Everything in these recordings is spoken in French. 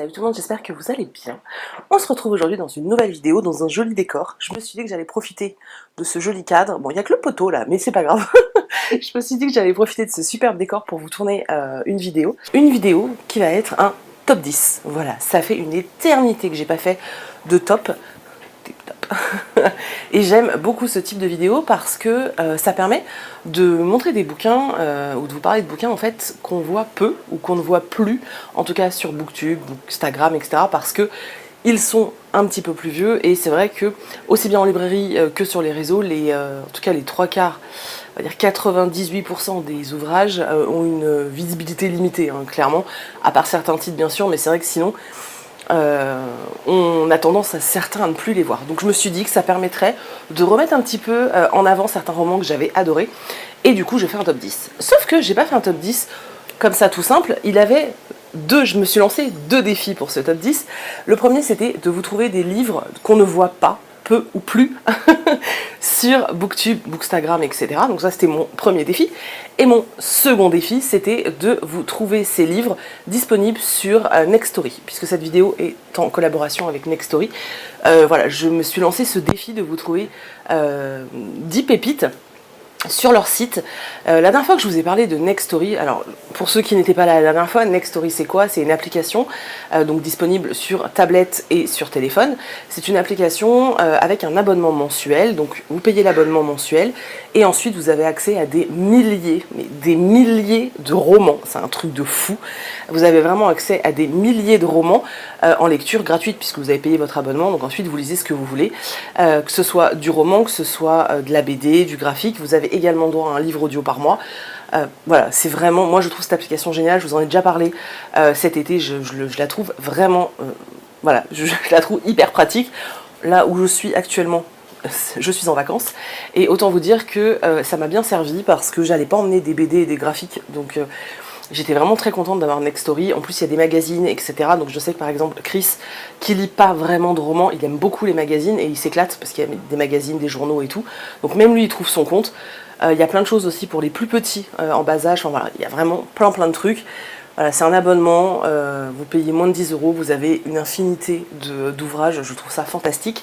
Salut tout le monde, j'espère que vous allez bien. On se retrouve aujourd'hui dans une nouvelle vidéo, dans un joli décor. Je me suis dit que j'allais profiter de ce joli cadre. Bon, il n'y a que le poteau là, mais c'est pas grave. Je me suis dit que j'allais profiter de ce superbe décor pour vous tourner une vidéo. Une vidéo qui va être un top 10. Voilà, ça fait une éternité que j'ai pas fait de top. Et j'aime beaucoup ce type de vidéo parce que ça permet de montrer des bouquins ou de vous parler de bouquins en fait qu'on voit peu ou qu'on ne voit plus, en tout cas sur Booktube, Instagram, etc. parce que ils sont un petit peu plus vieux et c'est vrai que aussi bien en librairie que sur les réseaux, en tout cas les trois quarts, on va dire 98% des ouvrages ont une visibilité limitée, hein, clairement, à part certains titres bien sûr, mais c'est vrai que sinon on a tendance à certains à ne plus les voir. Donc je me suis dit que ça permettrait de remettre un petit peu en avant certains romans que j'avais adorés. Et du coup, je vais faire un top 10. Sauf que j'ai pas fait un top 10 comme ça tout simple. Je me suis lancé deux défis pour ce top 10. Le premier, c'était de vous trouver des livres qu'on ne voit pas, peu ou plus, sur Booktube, Bookstagram, etc. Donc ça, c'était mon premier défi. Et mon second défi, c'était de vous trouver ces livres disponibles sur Nextory, puisque cette vidéo est en collaboration avec Nextory. Voilà, je me suis lancé ce défi de vous trouver 10 pépites sur leur site. La dernière fois que je vous ai parlé de Nextory, alors pour ceux qui n'étaient pas là la dernière fois, Nextory c'est quoi? C'est une application donc disponible sur tablette et sur téléphone. C'est une application avec un abonnement mensuel, donc vous payez l'abonnement mensuel et ensuite vous avez accès à des milliers de romans, c'est un truc de fou. Vous avez vraiment accès à des milliers de romans en lecture gratuite puisque vous avez payé votre abonnement, donc ensuite vous lisez ce que vous voulez, que ce soit du roman, que ce soit de la BD, du graphique, vous avez également droit à un livre audio par mois. Voilà, c'est vraiment, moi je trouve cette application géniale, je vous en ai déjà parlé cet été, je la trouve vraiment, voilà, je la trouve hyper pratique. Là où je suis actuellement, je suis en vacances, et autant vous dire que ça m'a bien servi parce que j'allais pas emmener des BD et des graphiques, donc j'étais vraiment très contente d'avoir Nextory. En plus, il y a des magazines, etc. Donc je sais que par exemple, Chris, qui lit pas vraiment de romans, il aime beaucoup les magazines et il s'éclate parce qu'il y a des magazines, des journaux et tout. Donc même lui, il trouve son compte. Il y a plein de choses aussi pour les plus petits en bas âge. Enfin voilà, il y a vraiment plein de trucs. Voilà, c'est un abonnement, vous payez moins de 10 €, vous avez une infinité d'ouvrages, je trouve ça fantastique.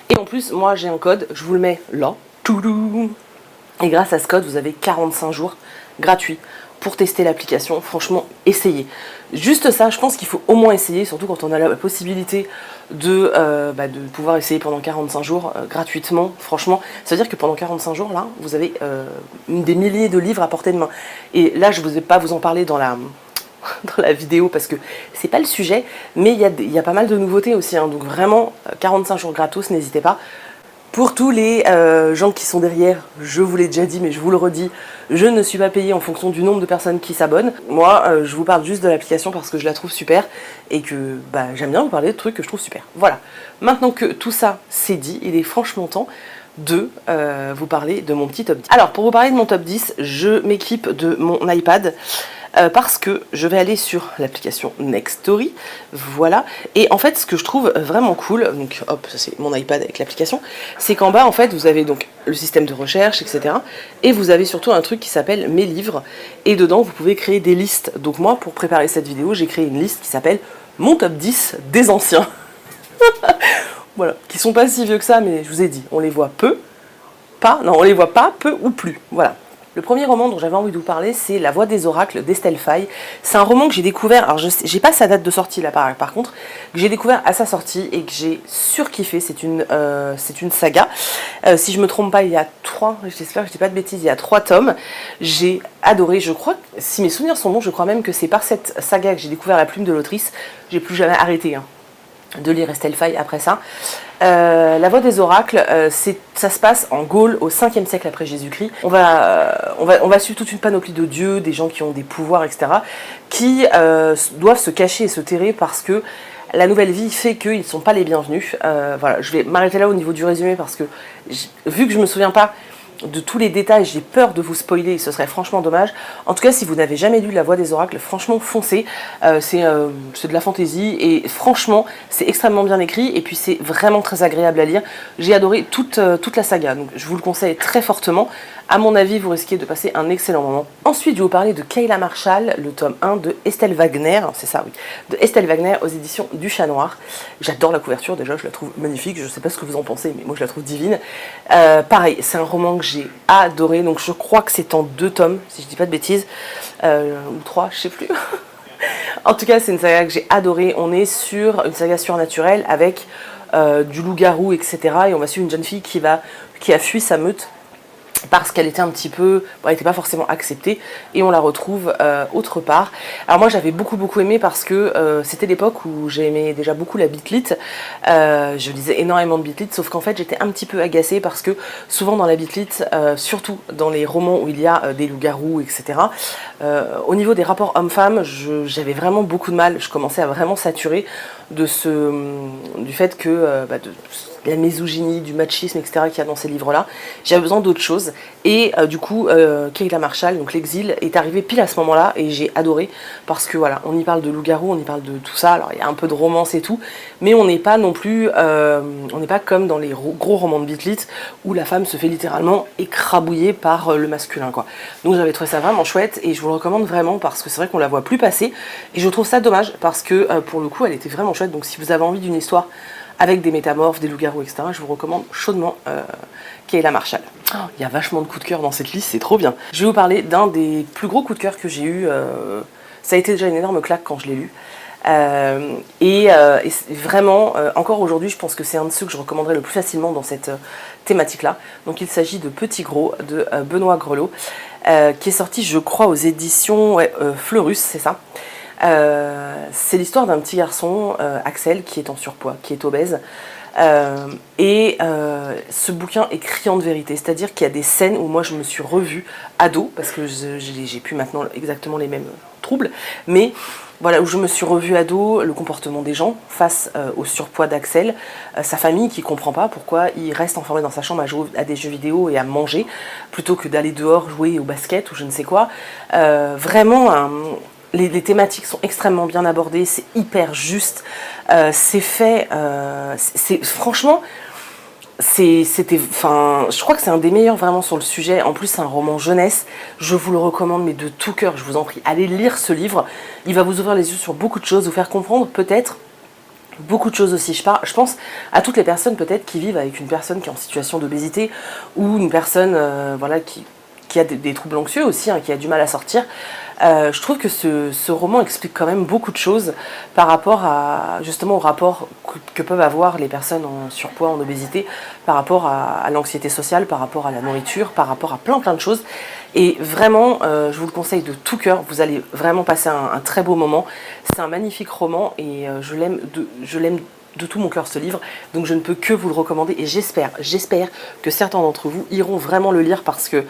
Et en plus, moi j'ai un code, je vous le mets là. Et grâce à ce code, vous avez 45 jours gratuits pour tester l'application. Franchement, essayez. Juste ça, je pense qu'il faut au moins essayer, surtout quand on a la possibilité de pouvoir essayer pendant 45 jours gratuitement. Franchement, ça veut dire que pendant 45 jours, là, vous avez des milliers de livres à portée de main. Et là, je ne vais pas vous en parler dans la vidéo parce que c'est pas le sujet, mais il y a pas mal de nouveautés aussi, hein, donc vraiment 45 jours gratos, n'hésitez pas. Pour tous les gens qui sont derrière, je vous l'ai déjà dit, mais je vous le redis, je ne suis pas payée en fonction du nombre de personnes qui s'abonnent. Moi, je vous parle juste de l'application parce que je la trouve super et que j'aime bien vous parler de trucs que je trouve super. Voilà, maintenant que tout ça c'est dit, il est franchement temps de vous parler de mon petit top 10. Alors, pour vous parler de mon top 10, je m'équipe de mon iPad. Parce que je vais aller sur l'application Nextory, voilà, et en fait ce que je trouve vraiment cool, donc hop, ça c'est mon iPad avec l'application, c'est qu'en bas en fait vous avez donc le système de recherche, etc. et vous avez surtout un truc qui s'appelle mes livres, et dedans vous pouvez créer des listes. Donc moi pour préparer cette vidéo j'ai créé une liste qui s'appelle mon top 10 des anciens, voilà, qui sont pas si vieux que ça, mais je vous ai dit, on les voit on les voit pas, peu ou plus, voilà. Le premier roman dont j'avais envie de vous parler, c'est La Voix des oracles d'Estelle Faye. C'est un roman que j'ai découvert, alors j'ai pas sa date de sortie là par contre, que j'ai découvert à sa sortie et que j'ai surkiffé. C'est une saga. Si je me trompe pas, il y a 3, j'espère que je dis pas de bêtises, il y a 3 tomes. J'ai adoré, je crois, si mes souvenirs sont bons, je crois même que c'est par cette saga que j'ai découvert la plume de l'autrice. J'ai plus jamais arrêté de lire Estelle Faye après ça. La Voix des oracles, ça se passe en Gaule au 5e siècle après Jésus-Christ. On va suivre toute une panoplie de dieux, des gens qui ont des pouvoirs, etc., qui doivent se cacher et se terrer parce que la nouvelle vie fait qu'ils ne sont pas les bienvenus. Voilà, je vais m'arrêter là au niveau du résumé parce que vu que je ne me souviens pas de tous les détails, j'ai peur de vous spoiler et ce serait franchement dommage. En tout cas, si vous n'avez jamais lu La Voix des oracles, franchement foncez, c'est de la fantaisie et franchement c'est extrêmement bien écrit et puis c'est vraiment très agréable à lire. J'ai adoré toute la saga, donc je vous le conseille très fortement. À mon avis, vous risquez de passer un excellent moment. Ensuite, je vais vous parler de Kayla Marshall, le tome 1 de Estelle Wagner, c'est ça, oui, de Estelle Wagner aux éditions du Chat Noir. J'adore la couverture, déjà, je la trouve magnifique, je ne sais pas ce que vous en pensez, mais moi je la trouve divine. Pareil, c'est un roman que j'ai adoré, donc je crois que c'est en 2 tomes, si je dis pas de bêtises, ou 3, je sais plus. En tout cas, c'est une saga que j'ai adorée. On est sur une saga surnaturelle avec du loup-garou, etc. Et on va suivre une jeune fille qui a fui sa meute parce qu'elle était un petit peu, bon, elle n'était pas forcément acceptée, et on la retrouve autre part. Alors moi j'avais beaucoup aimé parce que c'était l'époque où j'aimais déjà beaucoup la Beat-Lit, je lisais énormément de Beat-Lit, sauf qu'en fait j'étais un petit peu agacée parce que souvent dans la Beat-Lit, surtout dans les romans où il y a des loups-garous, etc., au niveau des rapports hommes-femmes, j'avais vraiment beaucoup de mal, je commençais à vraiment saturer du fait que de la misogynie, du machisme, etc. qu'il y a dans ces livres-là. J'avais besoin d'autre chose. Et du coup, Kayla Marshall, donc l'exil, est arrivé pile à ce moment-là et j'ai adoré parce que voilà, on y parle de loup-garou, on y parle de tout ça. Alors il y a un peu de romance et tout, mais on n'est pas non plus, on n'est pas comme dans les gros romans de Beat-Lit où la femme se fait littéralement écrabouiller par le masculin, quoi. Donc j'avais trouvé ça vraiment chouette et je vous le recommande vraiment parce que c'est vrai qu'on la voit plus passer et je trouve ça dommage parce que pour le coup, elle était vraiment chouette. Donc si vous avez envie d'une histoire avec des métamorphes, des loups-garous, etc., je vous recommande chaudement Kayla Marshall. Oh, il y a vachement de coups de cœur dans cette liste, c'est trop bien. Je vais vous parler d'un des plus gros coups de cœur que j'ai eu. Ça a été déjà une énorme claque quand je l'ai lu. Et vraiment, encore aujourd'hui, je pense que c'est un de ceux que je recommanderais le plus facilement dans cette thématique-là. Donc il s'agit de Petit Gros, de Benoît Grelot, qui est sorti, je crois, aux éditions Fleurus, c'est ça. C'est l'histoire d'un petit garçon, Axel, qui est en surpoids, qui est obèse. Ce bouquin est criant de vérité, c'est-à-dire qu'il y a des scènes où moi je me suis revue ado, parce que j'ai plus maintenant exactement les mêmes troubles, mais voilà, où je me suis revue ado, le comportement des gens face au surpoids d'Axel, sa famille qui comprend pas pourquoi il reste enfermé dans sa chambre à jouer à des jeux vidéo et à manger, plutôt que d'aller dehors jouer au basket ou je ne sais quoi. Vraiment les thématiques sont extrêmement bien abordées, c'est hyper juste, c'est fait, franchement, je crois que c'est un des meilleurs vraiment sur le sujet. En plus, c'est un roman jeunesse, je vous le recommande, mais de tout cœur, je vous en prie, allez lire ce livre, il va vous ouvrir les yeux sur beaucoup de choses, vous faire comprendre peut-être beaucoup de choses aussi. Je pense à toutes les personnes peut-être qui vivent avec une personne qui est en situation d'obésité ou une personne voilà, qui a des troubles anxieux aussi, hein, qui a du mal à sortir. Je trouve que ce roman explique quand même beaucoup de choses par rapport à, justement au rapport que peuvent avoir les personnes en surpoids, en obésité, par rapport à l'anxiété sociale, par rapport à la nourriture, par rapport à plein de choses. Et vraiment, je vous le conseille de tout cœur, vous allez vraiment passer un très beau moment. C'est un magnifique roman et je l'aime de tout mon cœur ce livre, donc je ne peux que vous le recommander et j'espère que certains d'entre vous iront vraiment le lire parce que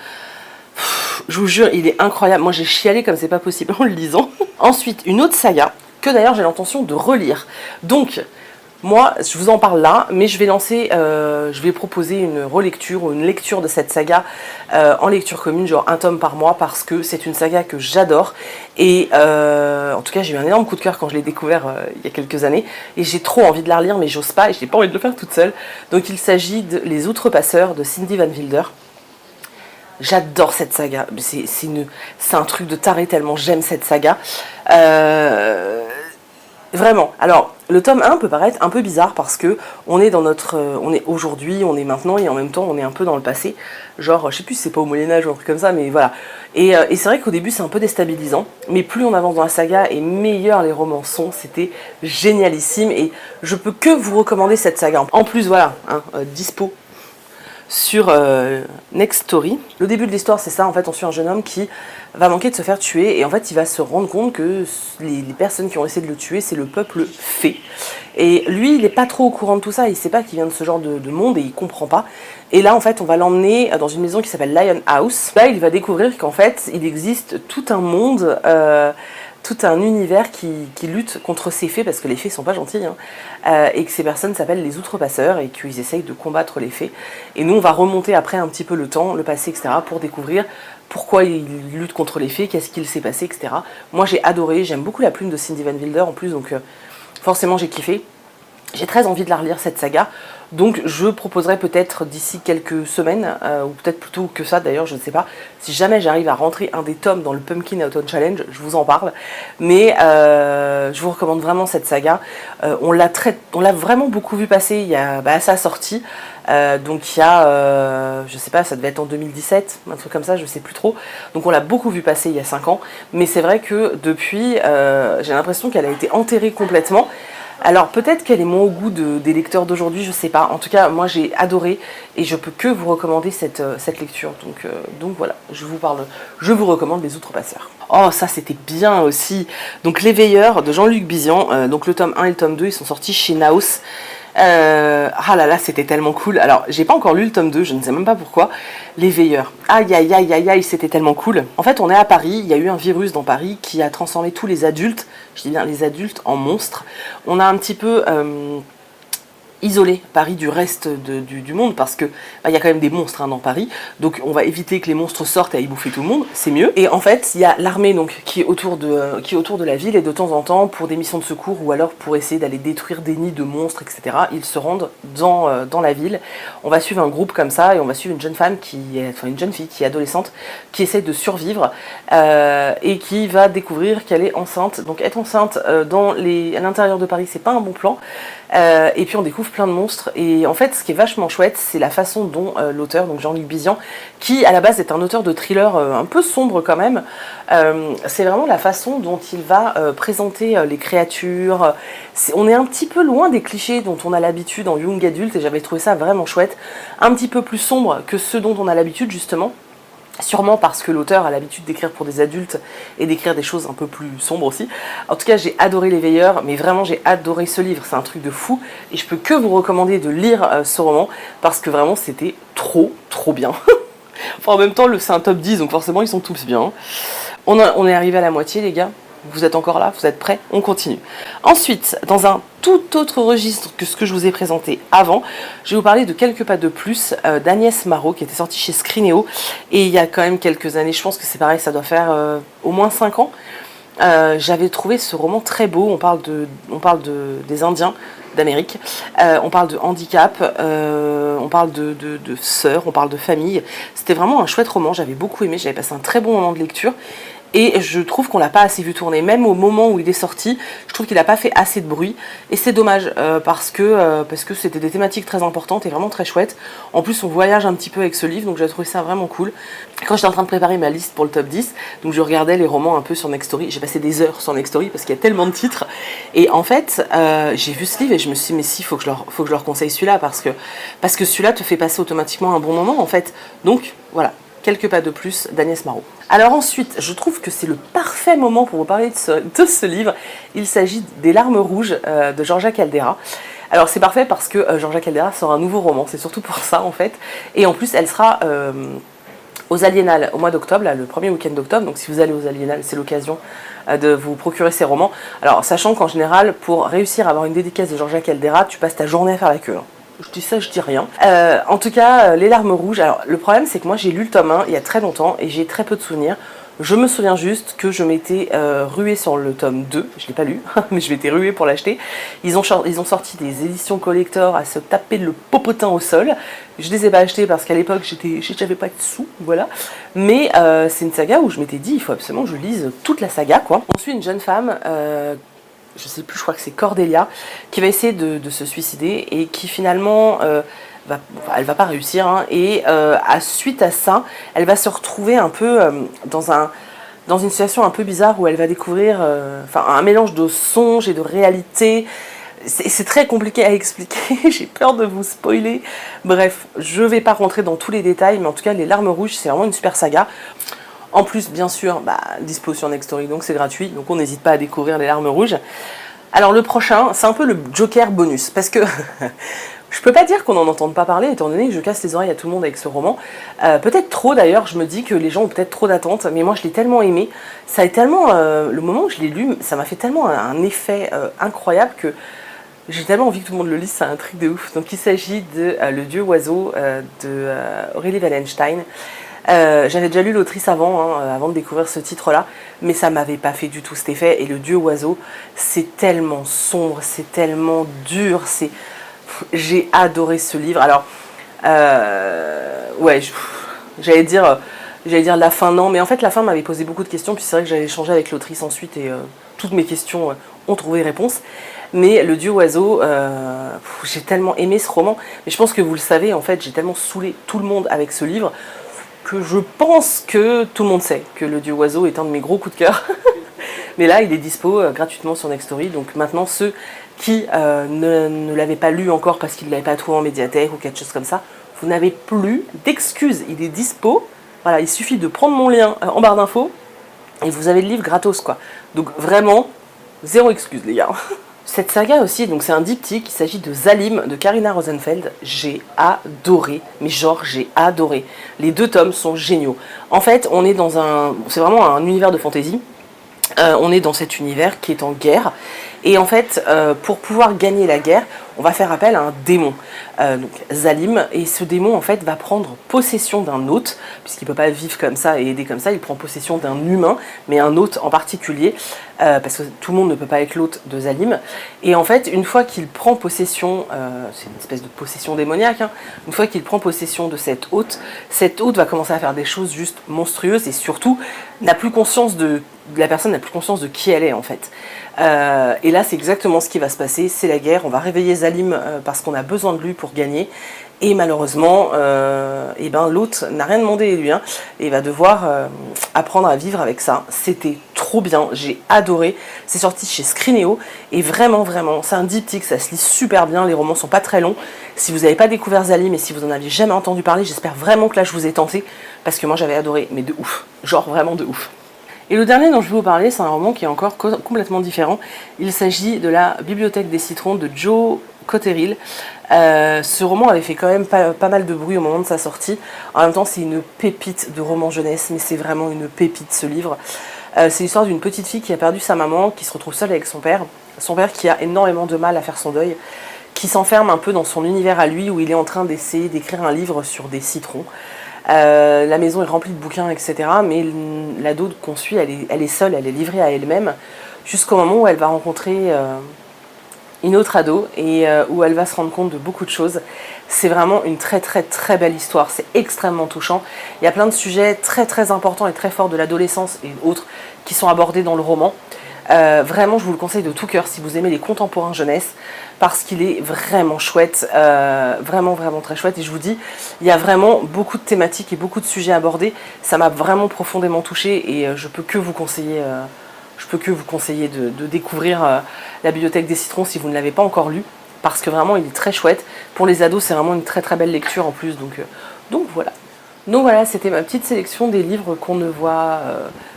je vous jure, il est incroyable. Moi, j'ai chialé comme c'est pas possible en le lisant. Ensuite, une autre saga, que d'ailleurs j'ai l'intention de relire. Donc, moi, je vous en parle là, mais je vais proposer une relecture ou une lecture de cette saga en lecture commune, genre un tome par mois, parce que c'est une saga que j'adore. Et en tout cas, j'ai eu un énorme coup de cœur quand je l'ai découvert il y a quelques années. Et j'ai trop envie de la relire, mais j'ose pas et je n'ai pas envie de le faire toute seule. Donc, il s'agit de Les Outrepasseurs de Cindy Van Wilder. J'adore cette saga, c'est un truc de taré tellement j'aime cette saga. Vraiment. Alors, le tome 1 peut paraître un peu bizarre parce que on est on est aujourd'hui, on est maintenant et en même temps on est un peu dans le passé. Genre, je sais plus si c'est pas au Moyen-Âge ou un truc comme ça, mais voilà. Et c'est vrai qu'au début c'est un peu déstabilisant, mais plus on avance dans la saga et meilleurs les romans sont, c'était génialissime et je peux que vous recommander cette saga. En plus, voilà, hein, dispo sur Next Story. Le début de l'histoire, c'est ça, en fait, on suit un jeune homme qui va manquer de se faire tuer et en fait, il va se rendre compte que les personnes qui ont essayé de le tuer, c'est le peuple fée. Et lui, il n'est pas trop au courant de tout ça, il sait pas qu'il vient de ce genre de monde et il comprend pas. Et là, en fait, on va l'emmener dans une maison qui s'appelle Lion House. Là, il va découvrir qu'en fait, il existe tout un monde, tout un univers qui lutte contre ces fées, parce que les fées sont pas gentilles, hein, et que ces personnes s'appellent les outrepasseurs et qu'ils essayent de combattre les fées. Et nous, on va remonter après un petit peu le temps, le passé, etc., pour découvrir pourquoi ils luttent contre les fées, qu'est-ce qu'il s'est passé, etc. Moi, j'ai adoré, j'aime beaucoup la plume de Cindy Van Wilder en plus, donc forcément, j'ai kiffé. J'ai très envie de la relire, cette saga. Donc je proposerai peut-être d'ici quelques semaines, ou peut-être plutôt que ça d'ailleurs, je ne sais pas, si jamais j'arrive à rentrer un des tomes dans le Pumpkin Autumn Challenge, je vous en parle. Mais je vous recommande vraiment cette saga. On l'a vraiment beaucoup vu passer à sa sortie. Donc il y a, je sais pas, ça devait être en 2017, un truc comme ça, je sais plus trop. Donc on l'a beaucoup vu passer il y a 5 ans. Mais c'est vrai que depuis, j'ai l'impression qu'elle a été enterrée complètement. Alors peut-être qu'elle est moins au goût des lecteurs d'aujourd'hui, je sais pas. En tout cas, moi j'ai adoré et je peux que vous recommander cette lecture. Donc voilà, je vous recommande Les Outrepasseurs. Oh, ça c'était bien aussi. Donc Les Veilleurs de Jean-Luc Bizian, donc le tome 1 et le tome 2, ils sont sortis chez Naos. Ah là là, c'était tellement cool. Alors, j'ai pas encore lu le tome 2, je ne sais même pas pourquoi. Les Veilleurs. Aïe, aïe, aïe, aïe, aïe, c'était tellement cool. En fait, on est à Paris, il y a eu un virus dans Paris qui a transformé tous les adultes, je dis bien les adultes, en monstres. On a un petit peu isoler Paris du reste du monde parce que il y a quand même des monstres dans Paris, donc on va éviter que les monstres sortent et aillent bouffer tout le monde, c'est mieux. Et en fait il y a l'armée donc qui est autour de la ville, et de temps en temps pour des missions de secours ou alors pour essayer d'aller détruire des nids de monstres, etc., ils se rendent dans la ville. On va suivre un groupe comme ça et on va suivre une jeune fille qui est adolescente, qui essaie de survivre et qui va découvrir qu'elle est enceinte. Donc être enceinte à l'intérieur de Paris, c'est pas un bon plan. Et puis on découvre plein de monstres, et en fait ce qui est vachement chouette, c'est la façon dont l'auteur, donc Jean-Luc Bizian, qui à la base est un auteur de thriller un peu sombre quand même, c'est vraiment la façon dont il va présenter les créatures. On est un petit peu loin des clichés dont on a l'habitude en young adulte, et j'avais trouvé ça vraiment chouette, un petit peu plus sombre que ce dont on a l'habitude justement. Sûrement parce que l'auteur a l'habitude d'écrire pour des adultes et d'écrire des choses un peu plus sombres aussi. En tout cas, j'ai adoré Les Veilleurs, mais vraiment j'ai adoré ce livre, c'est un truc de fou. Et je peux que vous recommander de lire ce roman, parce que vraiment c'était trop bien. Enfin, en même temps, c'est un top 10, donc forcément ils sont tous bien. On est arrivé à la moitié, les gars. Vous êtes encore là, vous êtes prêts? On continue. Ensuite, dans un tout autre registre que ce que je vous ai présenté avant, je vais vous parler de Quelques pas de plus d'Agnès Marot, qui était sortie chez Scrinéo, et il y a quand même quelques années, je pense que c'est pareil, ça doit faire au moins 5 ans. J'avais trouvé ce roman très beau. On parle des Indiens d'Amérique, on parle de handicap, on parle de sœurs, on parle de famille. C'était vraiment un chouette roman, j'avais beaucoup aimé, j'avais passé un très bon moment de lecture. Et je trouve qu'on l'a pas assez vu tourner, même au moment où il est sorti, je trouve qu'il n'a pas fait assez de bruit, et c'est dommage, parce que c'était des thématiques très importantes et vraiment très chouettes. En plus on voyage un petit peu avec ce livre, donc j'ai trouvé ça vraiment cool. Quand j'étais en train de préparer ma liste pour le top 10, donc je regardais les romans un peu sur Nextory, j'ai passé des heures sur Nextory parce qu'il y a tellement de titres, et en fait j'ai vu ce livre et je me suis dit mais si, faut que je leur conseille celui-là, parce que celui-là te fait passer automatiquement un bon moment en fait. Donc voilà, Quelques pas de plus d'Agnès Marot. Alors ensuite, je trouve que c'est le parfait moment pour vous parler de ce livre. Il s'agit des Larmes rouges de Georgia Caldera. Alors c'est parfait parce que Georgia Caldera sort un nouveau roman, c'est surtout pour ça en fait. Et en plus elle sera aux Aliénales au mois d'octobre, le premier week-end d'octobre. Donc si vous allez aux Aliénales, c'est l'occasion de vous procurer ces romans. Alors sachant qu'en général, pour réussir à avoir une dédicace de Georgia Caldera, tu passes ta journée à faire la queue. Je dis ça, je dis rien. En tout cas, Les Larmes rouges, alors le problème c'est que moi j'ai lu le tome 1 il y a très longtemps et j'ai très peu de souvenirs. Je me souviens juste que je m'étais ruée sur le tome 2, je ne l'ai pas lu, mais je m'étais ruée pour l'acheter. Ils ont sorti des éditions collector à se taper le popotin au sol. Je les ai pas achetées parce qu'à l'époque j'avais pas de sous, voilà. Mais c'est une saga où je m'étais dit, il faut absolument que je lise toute la saga, quoi. On suit une jeune femme, je sais plus, je crois que c'est Cordelia, qui va essayer de se suicider et qui finalement elle va pas réussir, hein, et suite à ça, elle va se retrouver un peu dans une situation un peu bizarre où elle va découvrir un mélange de songes et de réalité. C'est très compliqué à expliquer, j'ai peur de vous spoiler. Bref, je vais pas rentrer dans tous les détails, mais en tout cas, Les Larmes rouges, c'est vraiment une super saga. En plus, bien sûr, dispo sur Nextory, donc c'est gratuit, donc on n'hésite pas à découvrir Les Larmes rouges. Alors le prochain, c'est un peu le Joker bonus, parce que je peux pas dire qu'on n'en entende pas parler, étant donné que je casse les oreilles à tout le monde avec ce roman. Peut-être trop d'ailleurs, je me dis que les gens ont peut-être trop d'attentes, mais moi je l'ai tellement aimé. Ça a tellement, le moment où je l'ai lu, ça m'a fait tellement un effet incroyable que j'ai tellement envie que tout le monde le lise, c'est un truc de ouf. Donc il s'agit de Le Dieu Oiseau de Aurélie Wallenstein. J'avais déjà lu l'autrice avant de découvrir ce titre-là, mais ça m'avait pas fait du tout cet effet. Et Le Dieu Oiseau, c'est tellement sombre, c'est tellement dur, j'ai adoré ce livre. Alors, ouais, j'allais dire la fin, non, mais en fait la fin m'avait posé beaucoup de questions, puis c'est vrai que j'avais échangé avec l'autrice ensuite et toutes mes questions ont trouvé réponse. Mais Le Dieu Oiseau, j'ai tellement aimé ce roman, mais je pense que vous le savez, en fait, j'ai tellement saoulé tout le monde avec ce livre que je pense que tout le monde sait que Le Dieu Oiseau est un de mes gros coups de cœur. Mais là, il est dispo gratuitement sur Nextory, donc maintenant ceux qui ne l'avaient pas lu encore parce qu'ils ne l'avaient pas trouvé en médiathèque ou quelque chose comme ça, vous n'avez plus d'excuses, il est dispo. Voilà, il suffit de prendre mon lien en barre d'infos et vous avez le livre gratos, quoi. Donc vraiment, zéro excuse, les gars. Cette saga aussi, donc c'est un diptyque, il s'agit de Zalim de Karina Rosenfeld. J'ai adoré, mais genre j'ai adoré. Les 2 tomes sont géniaux. En fait, on est dans c'est vraiment un univers de fantasy. On est dans cet univers qui est en guerre. Et en fait, pour pouvoir gagner la guerre, on va faire appel à un démon, donc Zalim, et ce démon en fait va prendre possession d'un hôte, puisqu'il ne peut pas vivre comme ça et aider comme ça, il prend possession d'un humain, mais un hôte en particulier, parce que tout le monde ne peut pas être l'hôte de Zalim. Et en fait, une fois qu'il prend possession, c'est une espèce de possession démoniaque, hein, une fois qu'il prend possession de cet hôte va commencer à faire des choses juste monstrueuses, et surtout, n'a plus conscience la personne n'a plus conscience de qui elle est en fait. Et là c'est exactement ce qui va se passer, c'est la guerre, on va réveiller Zalim parce qu'on a besoin de lui pour gagner, et malheureusement et ben, l'hôte n'a rien demandé lui, hein, et il va devoir apprendre à vivre avec ça. C'était trop bien, j'ai adoré, c'est sorti chez Scrineo, et vraiment c'est un diptyque, ça se lit super bien, les romans sont pas très longs. Si vous n'avez pas découvert Zalim et si vous en aviez jamais entendu parler, j'espère vraiment que là je vous ai tenté, parce que moi j'avais adoré, mais de ouf, genre vraiment de ouf. Et le dernier dont je vais vous parler, c'est un roman qui est encore complètement différent. Il s'agit de La Bibliothèque des Citrons de Joe Cotterill. Ce roman avait fait quand même pas mal de bruit au moment de sa sortie. En même temps, c'est une pépite de roman jeunesse, mais c'est vraiment une pépite ce livre. C'est l'histoire d'une petite fille qui a perdu sa maman, qui se retrouve seule avec son père qui a énormément de mal à faire son deuil, qui s'enferme un peu dans son univers à lui, où il est en train d'essayer d'écrire un livre sur des citrons. La maison est remplie de bouquins, etc. Mais l'ado qu'on suit, elle est seule, elle est livrée à elle-même, jusqu'au moment où elle va rencontrer une autre ado, et où elle va se rendre compte de beaucoup de choses. C'est vraiment une très belle histoire, c'est extrêmement touchant. Il y a plein de sujets très importants et très forts de l'adolescence et autres qui sont abordés dans le roman. Vraiment, je vous le conseille de tout cœur si vous aimez les contemporains jeunesse, parce qu'il est vraiment chouette, vraiment très chouette. Et je vous dis, il y a vraiment beaucoup de thématiques et beaucoup de sujets abordés. Ça m'a vraiment profondément touchée, et je peux que vous conseiller de découvrir La Bibliothèque des Citrons si vous ne l'avez pas encore lu, parce que vraiment il est très chouette. Pour les ados, c'est vraiment une très belle lecture en plus, donc voilà. Donc voilà, c'était ma petite sélection des livres qu'on ne voit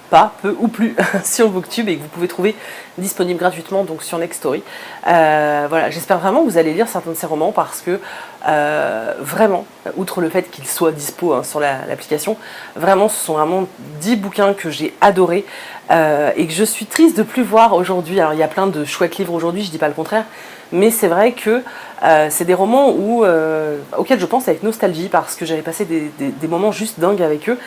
pas, peu ou plus, sur Booktube, et que vous pouvez trouver disponible gratuitement donc sur Nextory. Voilà, j'espère vraiment que vous allez lire certains de ces romans, parce que vraiment, outre le fait qu'ils soient dispo sur l'application, vraiment ce sont vraiment 10 bouquins que j'ai adorés, et que je suis triste de plus voir aujourd'hui. Alors il y a plein de chouettes livres aujourd'hui, je dis pas le contraire, mais c'est vrai que c'est des romans auxquels je pense avec nostalgie, parce que j'avais passé des moments juste dingues avec eux,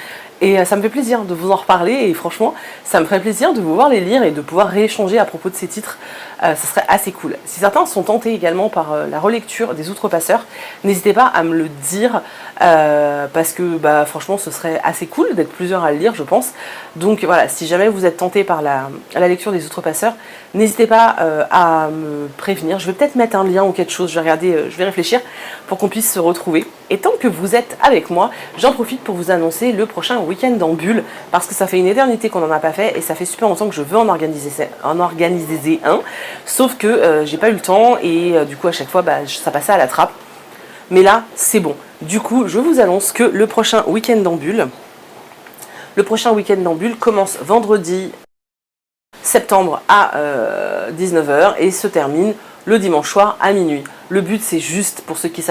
et ça me fait plaisir de vous en reparler, et franchement ça me ferait plaisir de vous voir les lire et de pouvoir rééchanger à propos de ces titres. Ça serait assez cool. Si certains sont tentés également par la relecture des Outrepasseurs, n'hésitez pas à me le dire, parce que franchement ce serait assez cool d'être plusieurs à le lire, je pense. Donc voilà, si jamais vous êtes tenté par la lecture des Outrepasseurs, n'hésitez pas à me prévenir. Je vais peut-être mettre un lien ou quelque chose, je vais regarder, je vais réfléchir pour qu'on puisse se retrouver. Et tant que vous êtes avec moi, j'en profite pour vous annoncer le prochain week-end en bulle, parce que ça fait une éternité qu'on n'en a pas fait, et ça fait super longtemps que je veux en organiser un, sauf que j'ai pas eu le temps, et du coup à chaque fois ça passait à la trappe. Mais là, c'est bon. Du coup, je vous annonce que le prochain week-end en bulle commence vendredi septembre à 19h et se termine le dimanche soir à minuit. Le but, c'est juste, pour ceux qui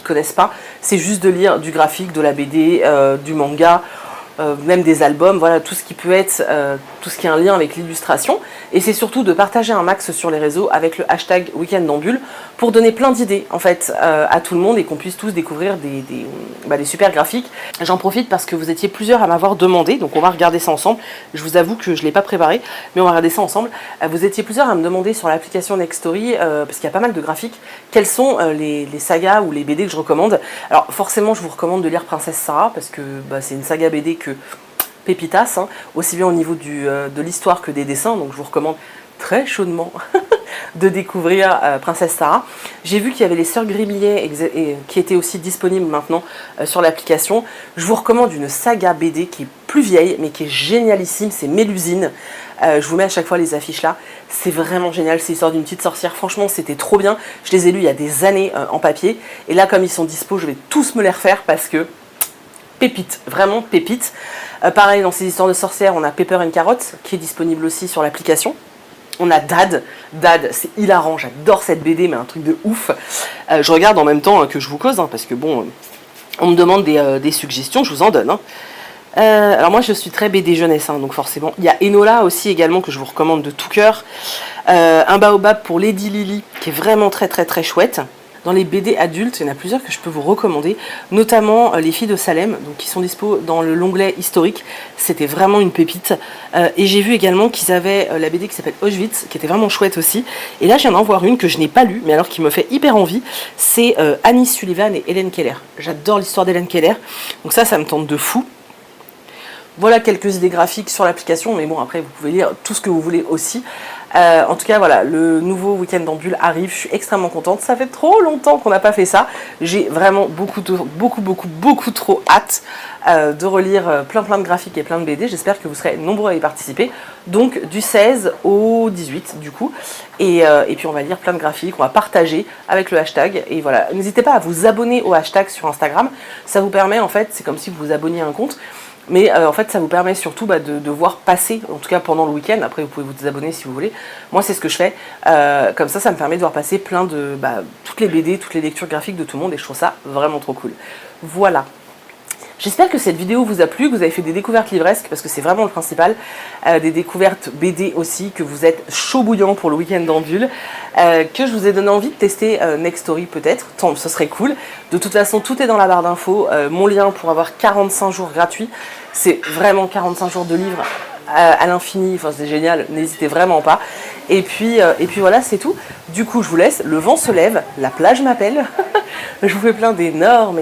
connaissent pas, c'est juste de lire du graphique, de la BD, du manga, même des albums, voilà, tout ce qui peut être, tout ce qui a un lien avec l'illustration. Et c'est surtout de partager un max sur les réseaux avec le hashtag Weekend en Bulle pour donner plein d'idées en fait à tout le monde et qu'on puisse tous découvrir des super graphiques. J'en profite parce que vous étiez plusieurs à m'avoir demandé, donc on va regarder ça ensemble. Je vous avoue que je ne l'ai pas préparé, mais on va regarder ça ensemble. Vous étiez plusieurs à me demander sur l'application Nextory, parce qu'il y a pas mal de graphiques, quels sont les sagas ou les BD que je recommande. Alors forcément je vous recommande de lire Princesse Sarah, parce que c'est une saga BD que pépitas, hein, aussi bien au niveau de l'histoire que des dessins, donc je vous recommande très chaudement de découvrir Princesse Sarah. J'ai vu qu'il y avait les Sœurs Grimillet qui étaient aussi disponibles maintenant sur l'application. Je vous recommande une saga BD qui est plus vieille mais qui est génialissime, c'est Mélusine. Je vous mets à chaque fois les affiches là, c'est vraiment génial, c'est l'histoire d'une petite sorcière, franchement c'était trop bien. Je les ai lus il y a des années en papier et là comme ils sont dispo je vais tous me les refaire parce que pépite, vraiment pépite. Pareil dans ces histoires de sorcières on a Pepper and Carrot qui est disponible aussi sur l'application. On a Dad, c'est hilarant, j'adore cette BD, mais un truc de ouf. Je regarde en même temps que je vous cause, hein, parce que bon, on me demande des suggestions, je vous en donne. Hein. Alors moi je suis très BD jeunesse, hein, donc forcément. Il y a Enola aussi également que je vous recommande de tout cœur. Un baobab pour Lady Lily, qui est vraiment très très très chouette. Dans les BD adultes, il y en a plusieurs que je peux vous recommander, notamment Les Filles de Salem, donc qui sont dispo dans l'onglet historique. C'était vraiment une pépite. Et j'ai vu également qu'ils avaient la BD qui s'appelle Auschwitz, qui était vraiment chouette aussi. Et là, je viens d'en voir une que je n'ai pas lue, mais alors qui me fait hyper envie. C'est Annie Sullivan et Helen Keller. J'adore l'histoire d'Helen Keller, donc ça me tente de fou. Voilà quelques idées graphiques sur l'application, mais bon, après, vous pouvez lire tout ce que vous voulez aussi. En tout cas, voilà, le nouveau week-end en bulle arrive, je suis extrêmement contente. Ça fait trop longtemps qu'on n'a pas fait ça. J'ai vraiment beaucoup trop hâte de relire plein de graphiques et plein de BD. J'espère que vous serez nombreux à y participer. Donc, du 16 au 18, du coup. Et puis, on va lire plein de graphiques, on va partager avec le hashtag. Et voilà, n'hésitez pas à vous abonner au hashtag sur Instagram. Ça vous permet, en fait, c'est comme si vous vous abonniez à un compte. Mais en fait, ça vous permet surtout de voir passer, en tout cas pendant le week-end, après vous pouvez vous désabonner si vous voulez. Moi, c'est ce que je fais. Comme ça me permet de voir passer plein de toutes les BD, toutes les lectures graphiques de tout le monde et je trouve ça vraiment trop cool. Voilà. J'espère que cette vidéo vous a plu, que vous avez fait des découvertes livresques, parce que c'est vraiment le principal, des découvertes BD aussi, que vous êtes chaud bouillant pour le week-end en bulle, que je vous ai donné envie de tester Nextory peut-être, ce serait cool. De toute façon, tout est dans la barre d'infos, mon lien pour avoir 45 jours gratuits, c'est vraiment 45 jours de livres à l'infini, enfin c'est génial, n'hésitez vraiment pas. Et puis voilà, c'est tout. Du coup, je vous laisse, le vent se lève, la plage m'appelle. Je vous fais plein d'énormes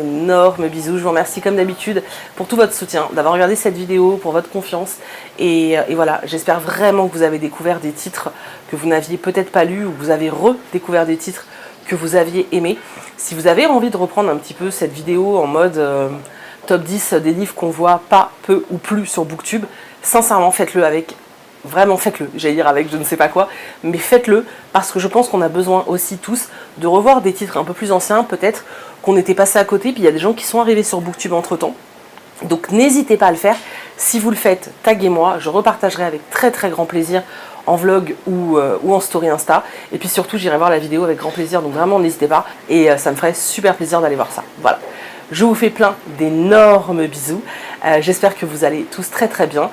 bisous. Je vous remercie comme d'habitude pour tout votre soutien, d'avoir regardé cette vidéo, pour votre confiance. Et voilà, j'espère vraiment que vous avez découvert des titres que vous n'aviez peut-être pas lus ou que vous avez redécouvert des titres que vous aviez aimés. Si vous avez envie de reprendre un petit peu cette vidéo en mode top 10 des livres qu'on voit pas, peu ou plus sur Booktube, sincèrement faites-le avec. Vraiment faites-le, j'allais dire avec je ne sais pas quoi, mais faites-le parce que je pense qu'on a besoin aussi tous de revoir des titres un peu plus anciens, peut-être qu'on était passé à côté, puis il y a des gens qui sont arrivés sur Booktube entre temps. Donc n'hésitez pas à le faire, si vous le faites, taguez-moi, je repartagerai avec très grand plaisir en vlog ou en story Insta, et puis surtout j'irai voir la vidéo avec grand plaisir, donc vraiment n'hésitez pas, et ça me ferait super plaisir d'aller voir ça, voilà. Je vous fais plein d'énormes bisous. J'espère que vous allez tous très bien.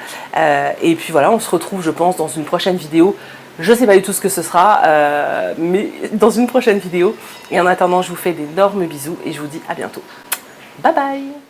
Et puis voilà, on se retrouve, je pense, dans une prochaine vidéo. Je ne sais pas du tout ce que ce sera, mais dans une prochaine vidéo. Et en attendant, je vous fais d'énormes bisous et je vous dis à bientôt. Bye bye!